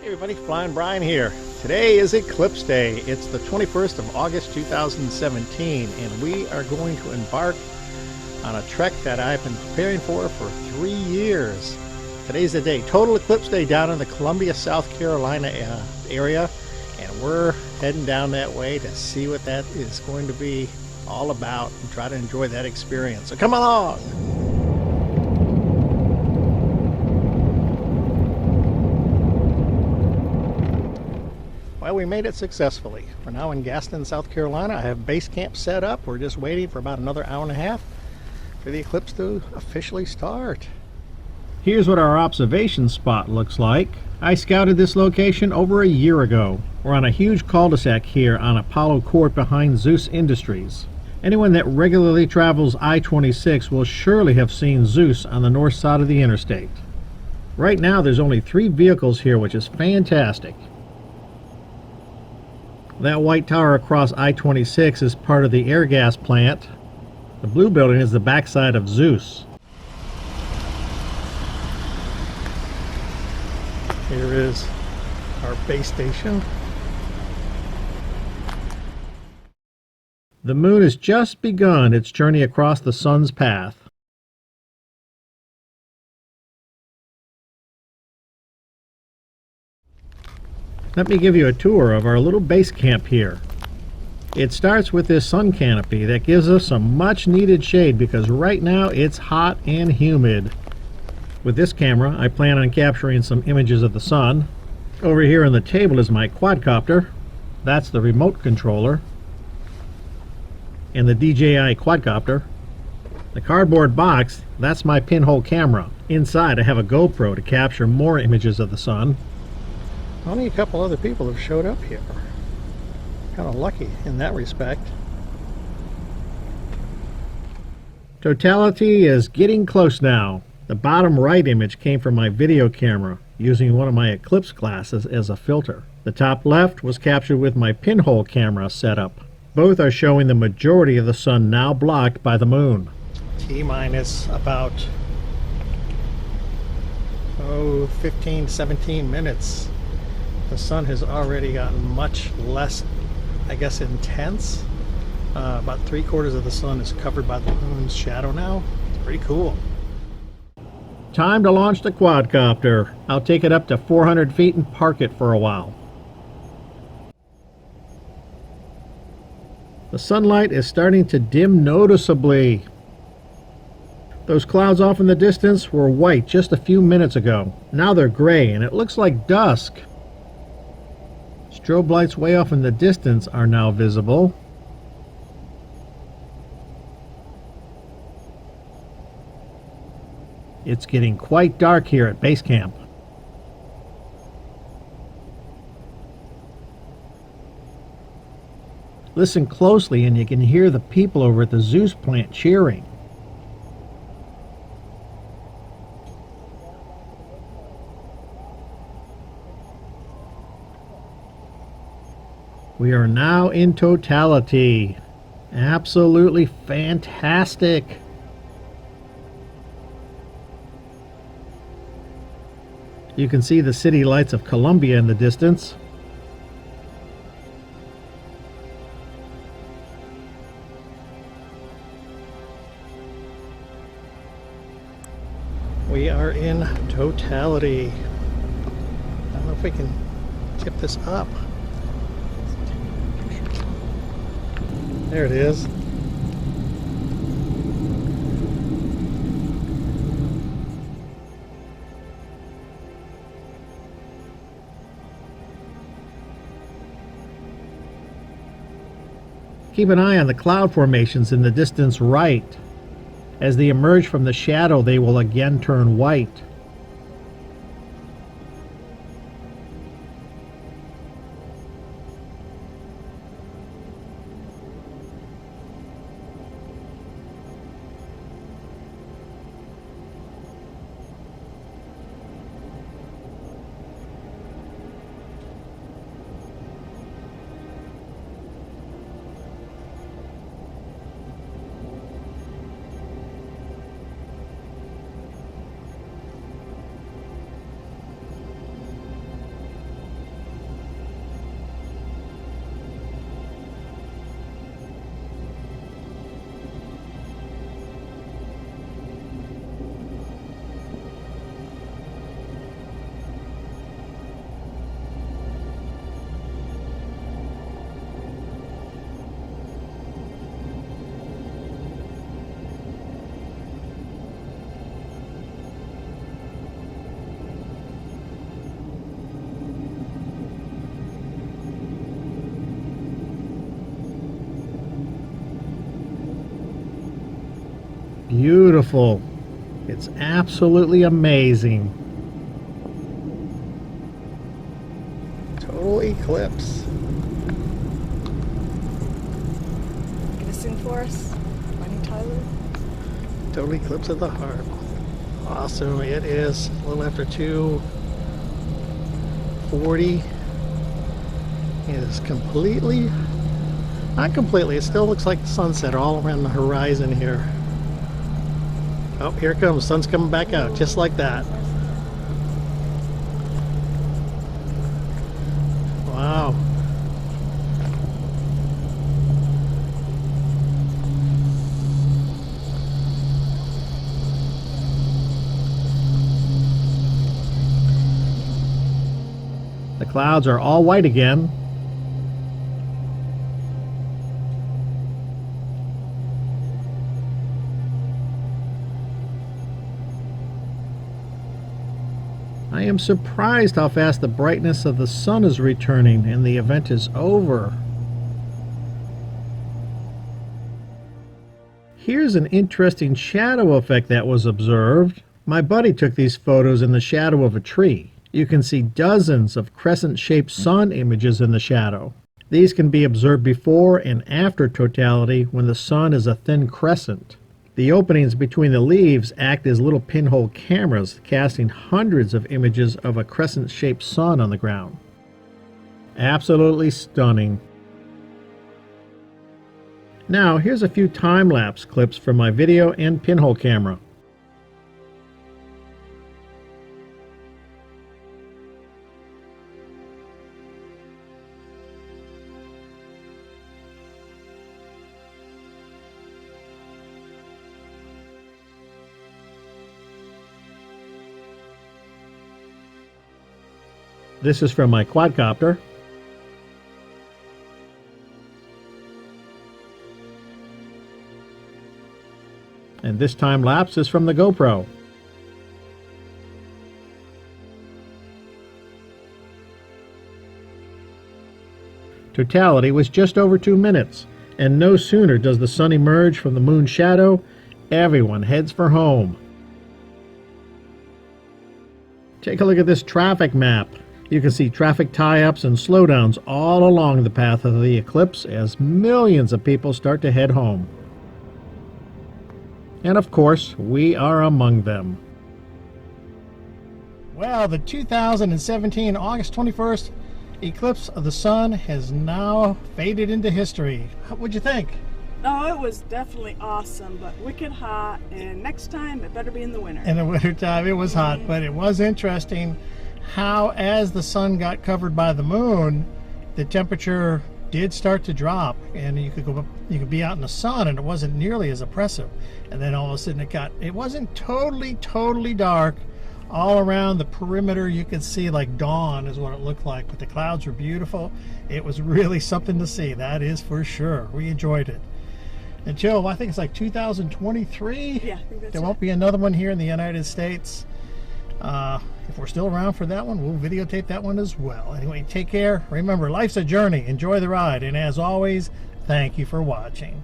Hey everybody, Flying Brian here. Today is Eclipse Day. It's the 21st of August 2017 and we are going to embark on a trek that I've been preparing for 3 years. Today's the day. Total Eclipse Day down in the Columbia, South Carolina area, and we're heading down that way to see what that is going to be all about and try to enjoy that experience. So come along! Well, we made it successfully. We're now in Gaston, South Carolina. I have base camp set up. We're just waiting for about another hour and a half for the eclipse to officially start. Here's what our observation spot looks like. I scouted this location over a year ago. We're on a huge cul-de-sac here on Apollo Court behind Zeus Industries. Anyone that regularly travels I-26 will surely have seen Zeus on the north side of the interstate. Right now there's only 3 vehicles here, which is fantastic. That white tower across I-26 is part of the air gas plant. The blue building is the backside of Zeus. Here is our base station. The moon has just begun its journey across the sun's path. Let me give you a tour of our little base camp here. It starts with this sun canopy that gives us some much needed shade because right now it's hot and humid. With this camera, I plan on capturing some images of the sun. Over here on the table is my quadcopter. That's the remote controller. And the DJI quadcopter. The cardboard box, that's my pinhole camera. Inside I have a GoPro to capture more images of the sun. Only a couple other people have showed up here. Kind of lucky in that respect. Totality is getting close now. The bottom right image came from my video camera using one of my Eclipse glasses as a filter. The top left was captured with my pinhole camera setup. Both are showing the majority of the sun now blocked by the moon. T-minus about 15, 17 minutes. The sun has already gotten much less, I guess, intense. About 3/4 of the sun is covered by the moon's shadow now. It's pretty cool. Time to launch the quadcopter. I'll take it up to 400 feet and park it for a while. The sunlight is starting to dim noticeably. Those clouds off in the distance were white just a few minutes ago. Now they're gray and it looks like dusk. Strobe lights way off in the distance are now visible. It's getting quite dark here at base camp. Listen closely and you can hear the people over at the Zeus plant cheering. We are now in totality. Absolutely fantastic. You can see the city lights of Columbia in the distance. We are in totality. I don't know if we can tip this up. There it is. Keep an eye on the cloud formations in the distance right. As they emerge from the shadow, they will again turn white. beautiful. It's absolutely amazing. Total eclipse. Gonna sing for us, Bonnie Tyler. Total eclipse of the heart. Awesome. It is a little after 2:40. It is completely, not completely, it still looks like the sunset all around the horizon here. Oh, here it comes. Sun's coming back out just like that. Wow. The clouds are all white again. I am surprised how fast the brightness of the sun is returning and the event is over. Here's an interesting shadow effect that was observed. My buddy took these photos in the shadow of a tree. You can see dozens of crescent-shaped sun images in the shadow. These can be observed before and after totality when the sun is a thin crescent. The openings between the leaves act as little pinhole cameras, casting hundreds of images of a crescent-shaped sun on the ground. Absolutely stunning. Now, here's a few time-lapse clips from my video and pinhole camera. This is from my quadcopter. And this time lapse is from the GoPro. Totality was just over 2 minutes, and no sooner does the sun emerge from the moon's shadow, everyone heads for home. Take a look at this traffic map. You can see traffic tie-ups and slowdowns all along the path of the eclipse as millions of people start to head home. And of course, we are among them. Well, the 2017 August 21st eclipse of the sun has now faded into history. What'd you think? Oh, it was definitely awesome, but wicked hot, and next time it better be in the winter. In the wintertime, it was hot, but it was interesting how as the sun got covered by the moon, the temperature did start to drop, and you could be out in the sun and it wasn't nearly as oppressive. And then all of a sudden it wasn't totally dark. All around the perimeter you could see like dawn is what it looked like, but the clouds were beautiful. It was really something to see, that is for sure. We enjoyed it. Until I think it's like 2023. Yeah, I think that's there won't be another one here in the United States. If we're still around for that one, we'll videotape that one as well. Anyway, take care. Remember, life's a journey. Enjoy the ride. And as always, thank you for watching.